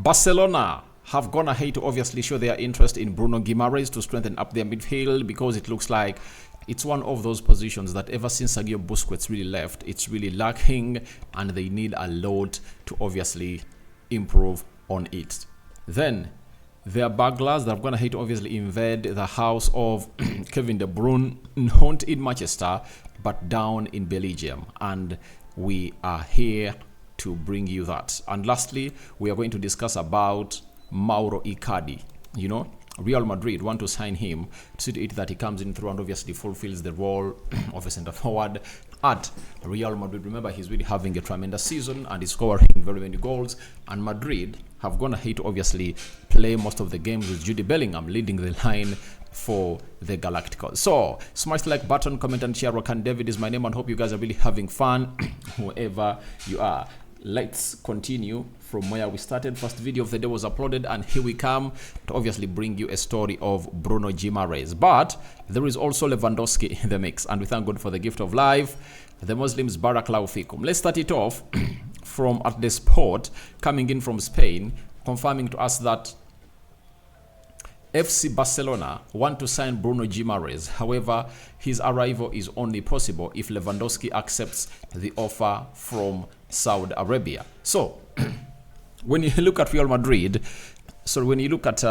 Barcelona have gone ahead to obviously show their interest in Bruno Guimaraes to strengthen up their midfield, because it looks like it's one of those positions that ever since Sergio Busquets really left, it's really lacking, and they need a lot to obviously improve on it. Then their burglars that have gone ahead to obviously invade the house of Kevin De Bruyne, not in Manchester but down in Belgium, and we are here to bring you that. And lastly, we are going to discuss about Mauro Icardi. You know, Real Madrid want to sign him to see to it that he comes in through and obviously fulfills the role of a center forward at Real Madrid. Remember, he's really having a tremendous season and he's scoring very many goals. And Madrid have gone ahead to obviously play most of the games with Jude Bellingham leading the line for the Galacticos. So smash the like button, comment and share. Rokani David is my name, and hope you guys are really having fun whoever you are. Let's continue from where we started. First video of the day was uploaded, and here we come to obviously bring you a story of Bruno Guimaraes. But there is also Lewandowski in the mix, and we thank God for the gift of life. The Muslims, Barakallahu Fikum. Let's start it off from at the sport coming in from Spain, confirming to us that FC Barcelona want to sign Bruno Guimaraes. However, his arrival is only possible if Lewandowski accepts the offer from Saudi Arabia. So, when you look at Real Madrid, so when you look at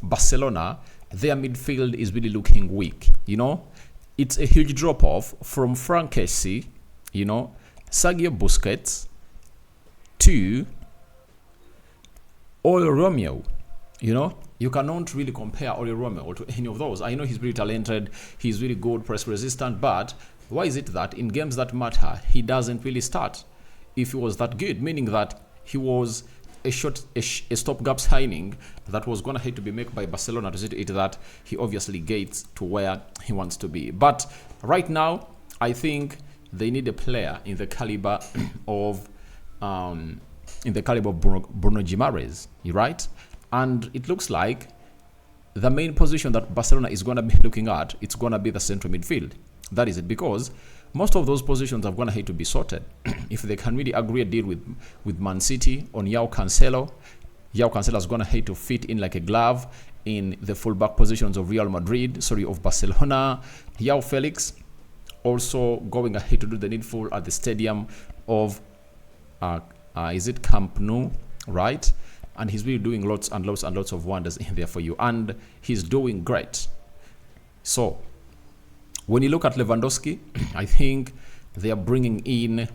Barcelona, their midfield is really looking weak. You know, it's a huge drop-off from Frankesi, you know, Sergio Busquets to Oriol Romeu. You know, you cannot really compare Oriol Romeu to any of those. I know he's really talented, he's really good, press resistant, but why is it that in games that matter, he doesn't really start? If he was that good, meaning that he was a stopgap signing that was going to have to be made by Barcelona to see to it that he obviously gets to where he wants to be. But right now, I think they need a player in the caliber of Bruno Guimaraes, right? And it looks like the main position that Barcelona is going to be looking at, it's going to be the central midfield. That is it, because most of those positions are going to have to be sorted. If they can really agree a deal with Man City on João Cancelo is going to have to fit in like a glove in the fullback positions of of Barcelona. João Felix also going ahead to do the needful at the stadium of, is it Camp Nou, right? And he's really doing lots and lots and lots of wonders in there for you. And he's doing great. So, when you look at Lewandowski, I think they are bringing in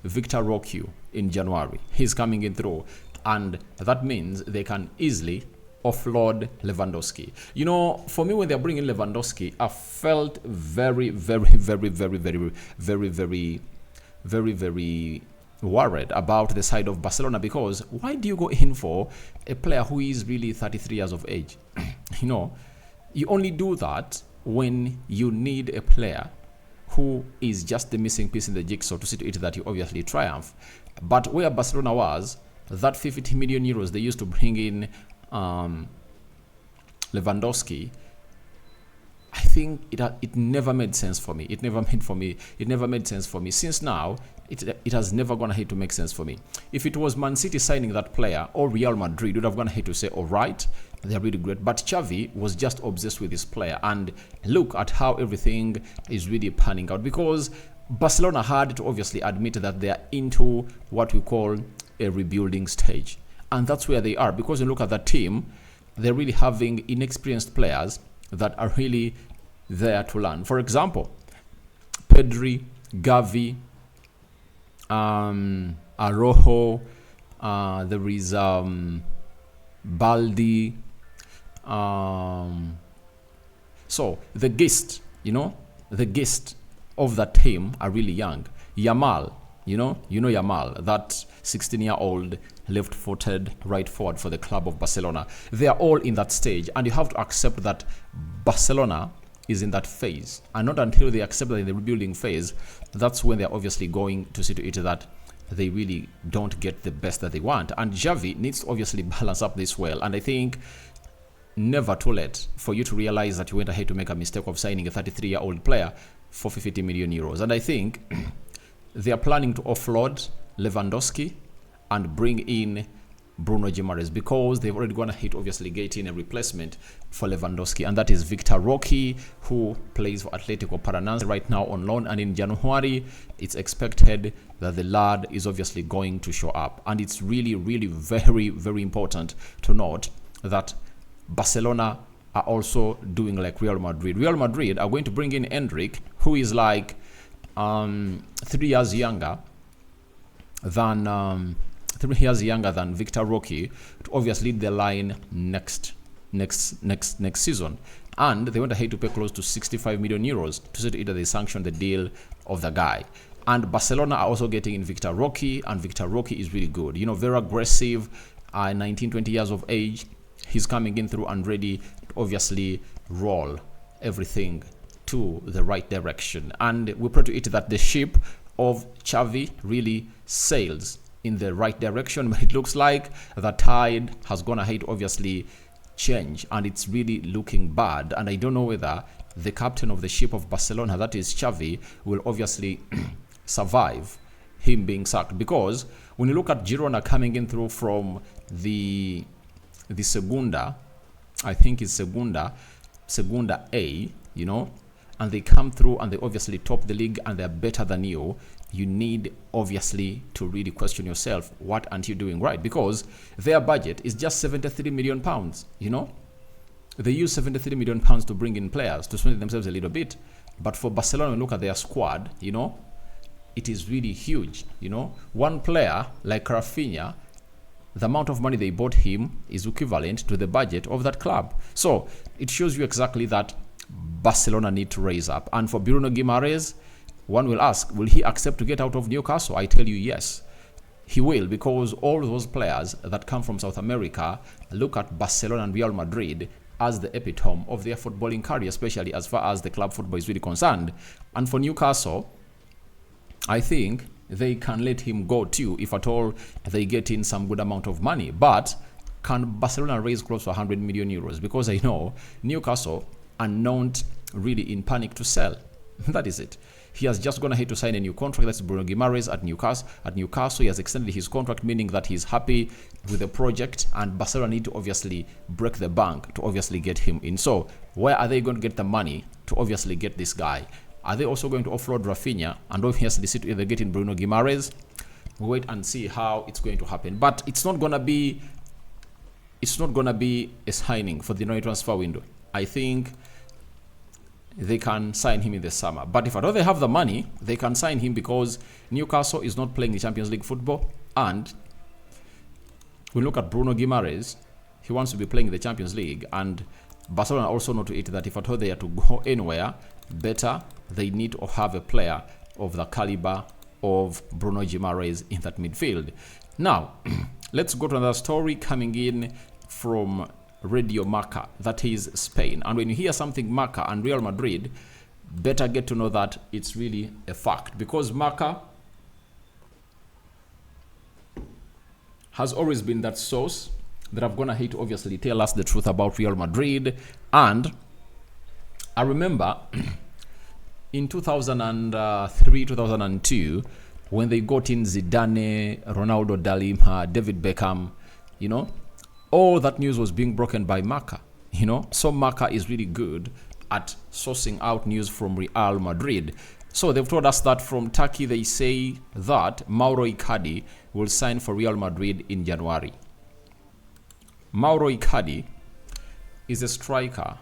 Victor Roque in January. He's coming in through. And that means they can easily offload Lewandowski. You know, for me, when they're bringing Lewandowski, I felt very worried about the side of Barcelona, because why do you go in for a player who is really 33 years of age? You know, you only do that when you need a player who is just the missing piece in the jigsaw to see to it that you obviously triumph. But where Barcelona was, that 50 million euros they used to bring in Lewandowski, I think it never made sense for me. It never made sense for me. Since now, it has never gone ahead to make sense for me. If it was Man City signing that player or Real Madrid, would have gone ahead to say, all right, they're really great. But Xavi was just obsessed with this player. And look at how everything is really panning out, because Barcelona had to obviously admit that they are into what we call a rebuilding stage. And that's where they are, because you look at that team, they're really having inexperienced players that are really there to learn. For example, Pedri, Gavi, Araujo, there is Baldi. So the gist, the gist of that team are really young. Yamal, you know Yamal, that 16-year-old left-footed right forward for the club of Barcelona. They are all in that stage, and you have to accept that Barcelona is in that phase, and not until they accept that in the rebuilding phase, that's when they're obviously going to see to it that they really don't get the best that they want. And Xavi needs to obviously balance up this well, and I think never too late for you to realize that you went ahead to make a mistake of signing a 33-year-old player for 50 million euros. And I think they are planning to offload Lewandowski and bring in Bruno Guimaraes, because they've already gone ahead to obviously getting a replacement for Lewandowski, and that is Victor Rokani, who plays for Atletico Paranaense right now on loan, and in January it's expected that the lad is obviously going to show up. And it's really, really very, very important to note that Barcelona are also doing like Real Madrid. Real Madrid are going to bring in Endrick, who is like 3 years younger than Victor Rokani, to obviously lead the line next season. And they went ahead to pay close to 65 million euros to see either they sanction the deal of the guy. And Barcelona are also getting in Victor Rokani, and Victor Rokani is really good. You know, very aggressive, 19, 20 years of age. He's coming in through and ready to obviously roll everything to the right direction. And we pray to it that the ship of Xavi really sails in the right direction, but it looks like the tide has gone ahead to obviously change, and it's really looking bad. And I don't know whether the captain of the ship of Barcelona, that is Xavi, will obviously survive him being sacked, because when you look at Girona coming in through from the Segunda, I think it's Segunda A, you know, and they come through and they obviously top the league and they're better than you, you need obviously to really question yourself, what aren't you doing right? Because their budget is just 73 million pounds, you know. They use 73 million pounds to bring in players to strengthen themselves a little bit. But for Barcelona, look at their squad, you know, it is really huge, you know. One player like Rafinha, the amount of money they bought him is equivalent to the budget of that club. So it shows you exactly that Barcelona need to raise up. And for Bruno Guimaraes, one will ask, will he accept to get out of Newcastle? I tell you, yes, he will, because all those players that come from South America look at Barcelona and Real Madrid as the epitome of their footballing career, especially as far as the club football is really concerned. And for Newcastle, I think they can let him go too, if at all they get in some good amount of money. But can Barcelona raise close to 100 million euros? Because I know Newcastle are not really in panic to sell. That is it. He has just gone ahead to sign a new contract. That's Bruno Guimaraes at Newcastle. At Newcastle, he has extended his contract, meaning that he's happy with the project, and Barcelona need to obviously break the bank to obviously get him in. So where are they going to get the money to obviously get this guy? Are they also going to offload Rafinha and obviously see to either get in Bruno Guimaraes? We'll wait and see how it's going to happen. But it's not gonna be a signing for the January transfer window. I think they can sign him in the summer. But if at all they have the money, they can sign him, because Newcastle is not playing the Champions League football. And we look at Bruno Guimaraes, he wants to be playing the Champions League. And Barcelona also know to it that if at all they are to go anywhere better, they need to have a player of the caliber of Bruno Guimaraes in that midfield. Now, let's go to another story coming in from Radio Marca, that is Spain. And when you hear something Marca and Real Madrid, better get to know that it's really a fact, because Marca has always been that source that have gone ahead to obviously tell us the truth about Real Madrid. And I remember in 2003, 2002, when they got in Zidane, Ronaldo, Dalima, David Beckham, you know, all that news was being broken by Marca, you know. So Marca is really good at sourcing out news from Real Madrid. So they've told us that from Turkey, they say that Mauro Icardi will sign for Real Madrid in January. Mauro Icardi is a striker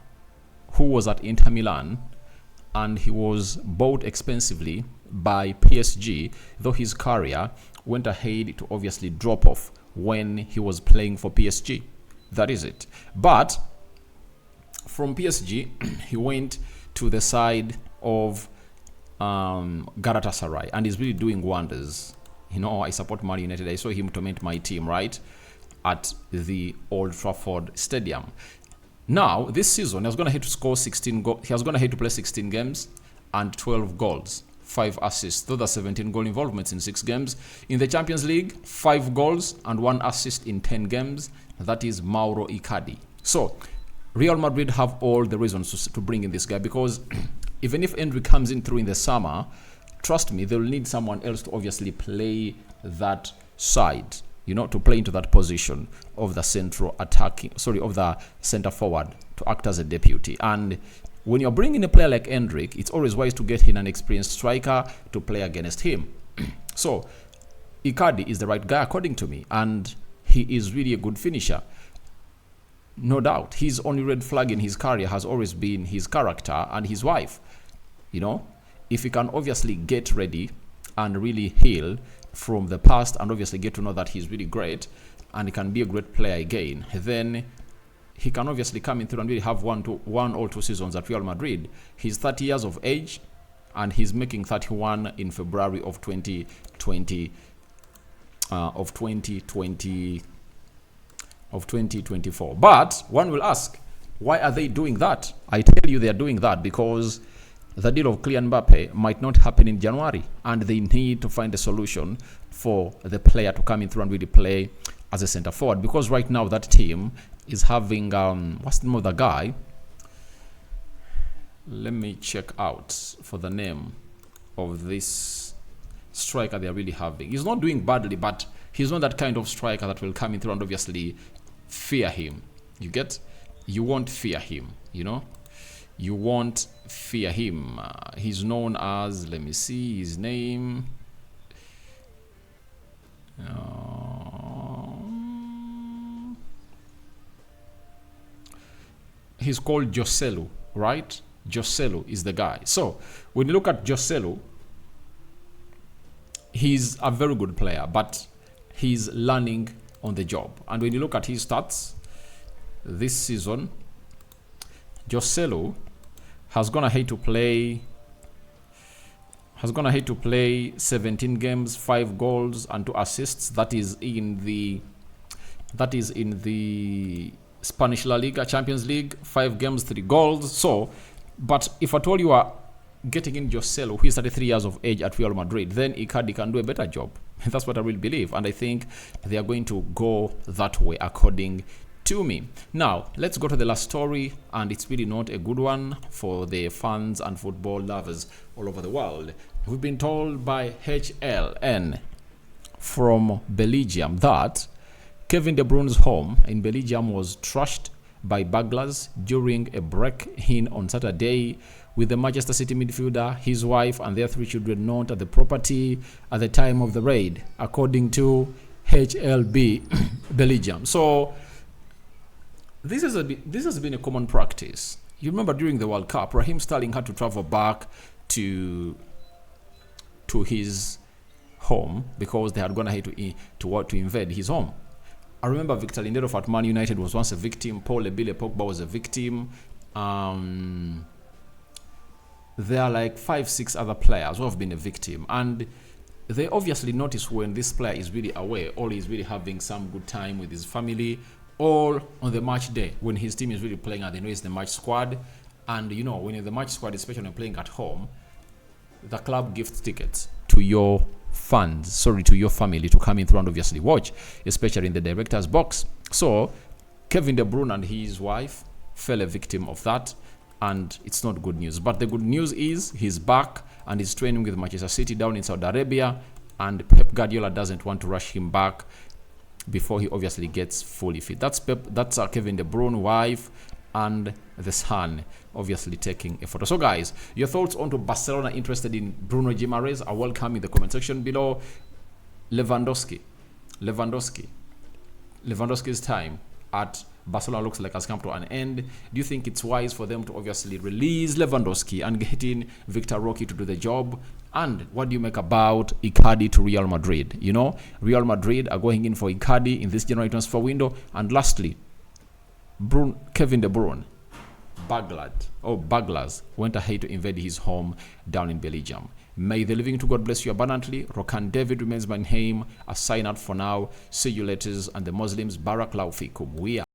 who was at Inter Milan, and he was bought expensively by PSG, though his career went ahead to obviously drop off when he was playing for PSG. That is it. But from PSG, he went to the side of Galatasaray, and he's really doing wonders. You know, I support Man United. I saw him torment my team, right, at the Old Trafford Stadium. Now, this season, he has gone ahead to score 16 goals. He has gone ahead to play 16 games and 12 goals, 5 assists. Those are 17 goal involvements in 6 games. In the Champions League, 5 goals and 1 assist in 10 games. That is Mauro Icardi. So, Real Madrid have all the reasons to bring in this guy, because even if Endrick comes in through in the summer, trust me, they'll need someone else to obviously play that side. to play into that position of the of the center forward, to act as a deputy. And when you're bringing a player like Endrick, it's always wise to get in an experienced striker to play against him. So Icardi is the right guy according to me, and he is really a good finisher. No doubt. His only red flag in his career has always been his character and his wife. If he can obviously get ready and really heal from the past and obviously get to know that he's really great and he can be a great player again, then he can obviously come in through and really have one or two seasons at Real Madrid. He's 30 years of age and he's making 31 in February of 2024. But one will ask, why are they doing that? I tell you, they are doing that because the deal of Kylian Mbappe might not happen in January, and they need to find a solution for the player to come in through and really play as a center forward. Because right now that team is having what's the name of the guy? Let me check out for the name of this striker they're really having. He's not doing badly, but he's not that kind of striker that will come in through and obviously fear him. You won't fear him, You won't fear him. He's known as, let me see his name. He's called Joselu, right? Joselu is the guy. So when you look at Joselu, he's a very good player, but he's learning on the job. And when you look at his stats this season, Joselu has gone ahead to play 17 games, 5 goals and 2 assists. That is in the Spanish La Liga, Champions League, 5 games, 3 goals. So, but if at all you are getting in Joselu, who is 33 years of age at Real Madrid, then Icardi can do a better job. That's what I really believe, and I think they are going to go that way according to me. Now, let's go to the last story, and it's really not a good one for the fans and football lovers all over the world. We've been told by HLN from Belgium that Kevin De Bruyne's home in Belgium was trashed by burglars during a break-in on Saturday, with the Manchester City midfielder, his wife, and their 3 children not at the property at the time of the raid, according to HLB Belgium. So this has been a common practice. You remember during the World Cup, Raheem Sterling had to travel back to his home because they had gone ahead to invade his home. I remember Victor Lindelof at Man United was once a victim. Paul Lebile Pogba was a victim. There are like 5-6 other players who have been a victim, and they obviously notice when this player is really away or he's really having some good time with his family, or on the match day when his team is really playing and they know it's the match squad. And when you're in the match squad, especially when you're playing at home, the club gifts tickets to your to your family to come in through and obviously watch, especially in the director's box. So Kevin De Bruyne and his wife fell a victim of that, and it's not good news. But the good news is he's back and he's training with Manchester City down in Saudi Arabia, and Pep Guardiola doesn't want to rush him back before he obviously gets fully fit. That's Kevin De Bruyne, wife, and the son obviously taking a photo. So guys, your thoughts on to Barcelona interested in Bruno Guimaraes are welcome in the comment section below. Lewandowski's time at Barcelona looks like has come to an end. Do you think it's wise for them to obviously release Lewandowski and get in Victor Rokani to do the job? And what do you make about Icardi to Real Madrid? Real Madrid are going in for Icardi in this January transfer window. And lastly, Kevin De Bruyne, burglars went ahead to invade his home down in Belgium. May the living to God bless you abundantly. Rokani David remains my name. A sign out for now. See you later, and the Muslims, Barakallahu fikum. We are